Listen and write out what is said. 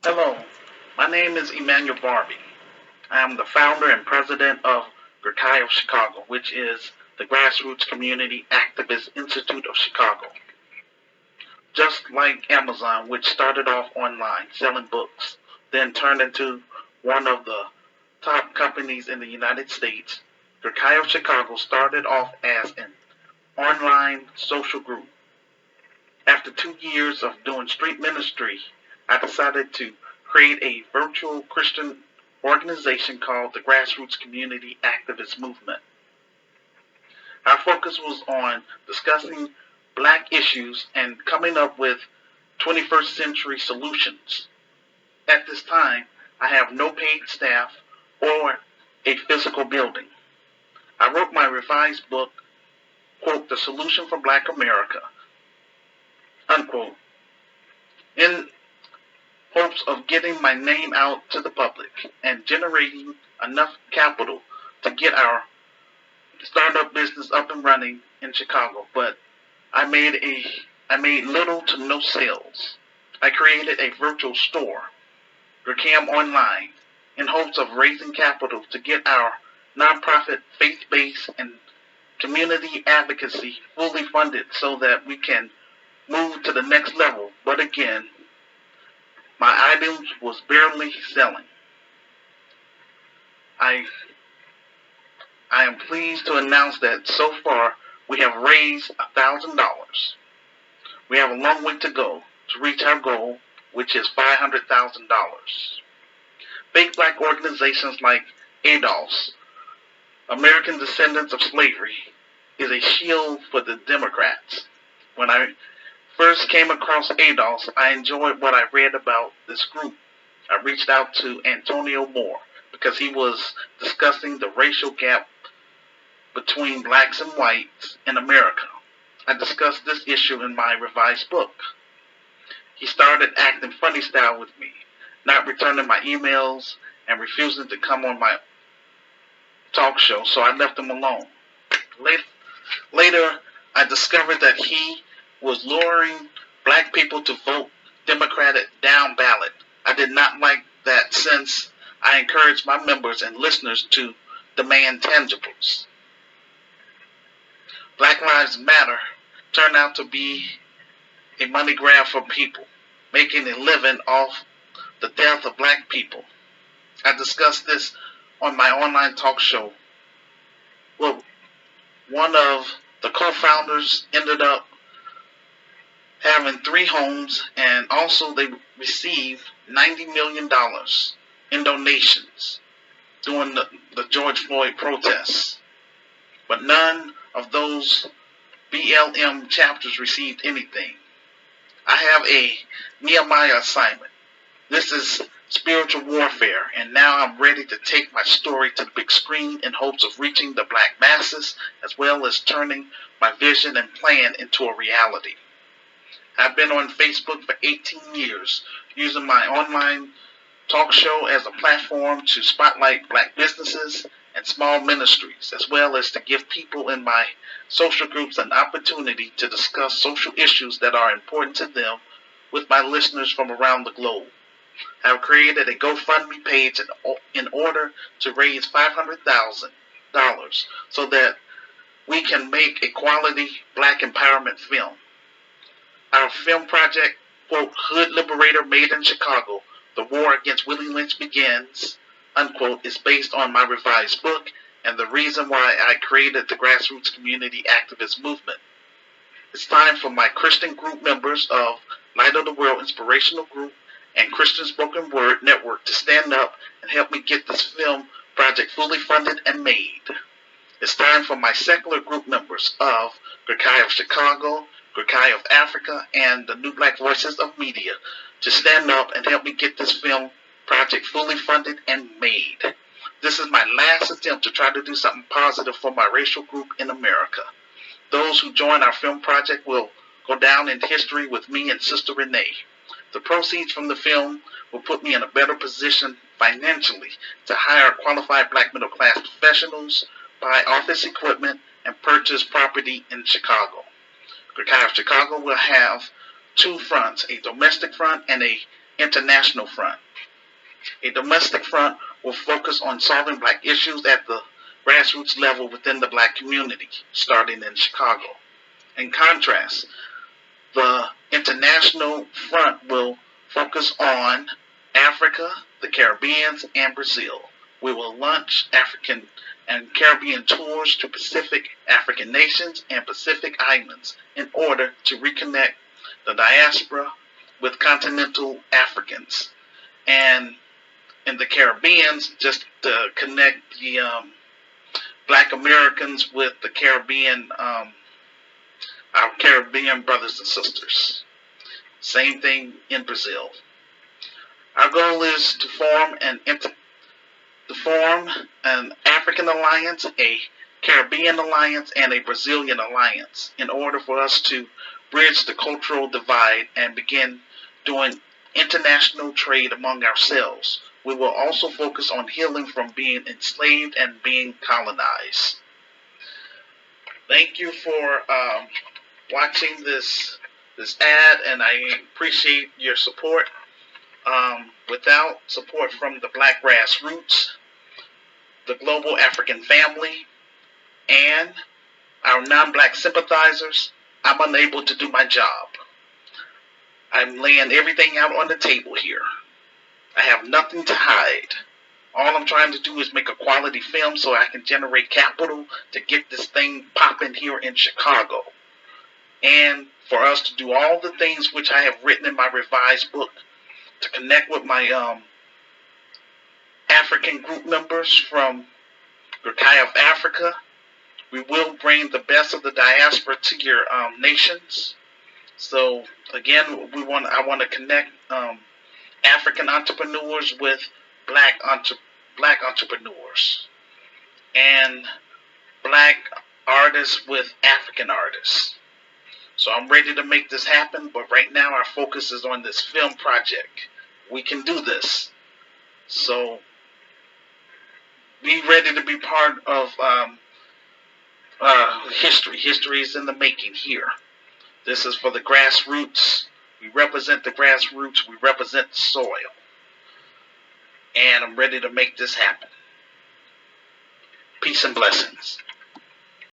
Hello, my name is Emmanuel Barbee. I am the founder and president of GRCAI of Chicago, which is the Grassroots Community Activist Institute of Chicago. Just like Amazon, which started off online selling books, then turned into one of the top companies in the United States, GRCAI of Chicago started off as an online social group. After 2 years of doing street ministry, I decided to create a virtual Christian organization called the Grassroots Community Activist Movement. Our focus was on discussing black issues and coming up with 21st century solutions. At this time, I have no paid staff or a physical building. I wrote my revised book, quote, The Solution for Black America, unquote, in hopes of getting my name out to the public and generating enough capital to get our startup business up and running in Chicago. But I made little to no sales. I created a virtual store, GRCAI Online, in hopes of raising capital to get our nonprofit faith-based and community advocacy fully funded so that we can move to the next level. But again, my items was barely selling. I am pleased to announce that so far we have raised $1,000. We have a long way to go to reach our goal, which is $500,000. Fake black organizations like ADOS, American Descendants of Slavery, is a shield for the Democrats. When I first came across ADOS, I enjoyed what I read about this group. I reached out to Antonio Moore because he was discussing the racial gap between blacks and whites in America. I discussed this issue in my revised book. He started acting funny style with me, not returning my emails and refusing to come on my talk show, so I left him alone. Later, I discovered that he was luring black people to vote Democratic down ballot. I did not like that since I encouraged my members and listeners to demand tangibles. Black Lives Matter turned out to be a money grab for people, making a living off the death of black people. I discussed this on my online talk show. Well, one of the co-founders ended up having 3 homes, and also they received $90 million in donations during the George Floyd protests. But none of those BLM chapters received anything. I have a Nehemiah assignment. This is spiritual warfare, and now I'm ready to take my story to the big screen in hopes of reaching the black masses, as well as turning my vision and plan into a reality. I've been on Facebook for 18 years, using my online talk show as a platform to spotlight black businesses and small ministries, as well as to give people in my social groups an opportunity to discuss social issues that are important to them with my listeners from around the globe. I have created a GoFundMe page in order to raise $500,000 so that we can make a quality black empowerment film. Our film project, quote, Hood Liberator Made in Chicago, The War Against Willie Lynch Begins, unquote, is based on my revised book and the reason why I created the Grassroots Community Activist Movement. It's time for my Christian group members of Light of the World Inspirational Group and Christian Spoken Word Network to stand up and help me get this film project fully funded and made. It's time for my secular group members of GRCAI of Chicago, GRCAI of Africa, and the New Black Voices of Media to stand up and help me get this film project fully funded and made. This is my last attempt to try to do something positive for my racial group in America. Those who join our film project will go down in history with me and Sister Renee. The proceeds from the film will put me in a better position financially to hire qualified black middle class professionals, buy office equipment, and purchase property in Chicago. GRCAI of Chicago will have 2 fronts, a domestic front and a international front. A domestic front will focus on solving black issues at the grassroots level within the black community, starting in Chicago. In contrast, the international front will focus on Africa, the Caribbean, and Brazil. We will launch African and Caribbean tours to Pacific African nations and Pacific islands in order to reconnect the diaspora with continental Africans. And in the Caribbean, just to connect the Black Americans with the Caribbean, our Caribbean brothers and sisters. Same thing in Brazil. Our goal is to form an African alliance, a Caribbean alliance, and a Brazilian alliance in order for us to bridge the cultural divide and begin doing international trade among ourselves. We will also focus on healing from being enslaved and being colonized. Thank you for watching this ad, and I appreciate your support. Without support from the Black grassroots, the global African family, and our non-Black sympathizers, I'm unable to do my job. I'm laying everything out on the table here. I have nothing to hide. All I'm trying to do is make a quality film so I can generate capital to get this thing popping here in Chicago. And for us to do all the things which I have written in my revised book, to connect with my African group members from GRCAI of Africa. We will bring the best of the diaspora to your nations. So again, I want to connect African entrepreneurs with black entrepreneurs, and black artists with African artists. So I'm ready to make this happen, but right now our focus is on this film project. We can do this. So be ready to be part of history. History is in the making here. This is for the grassroots. We represent the grassroots. We represent the soil. And I'm ready to make this happen. Peace and blessings.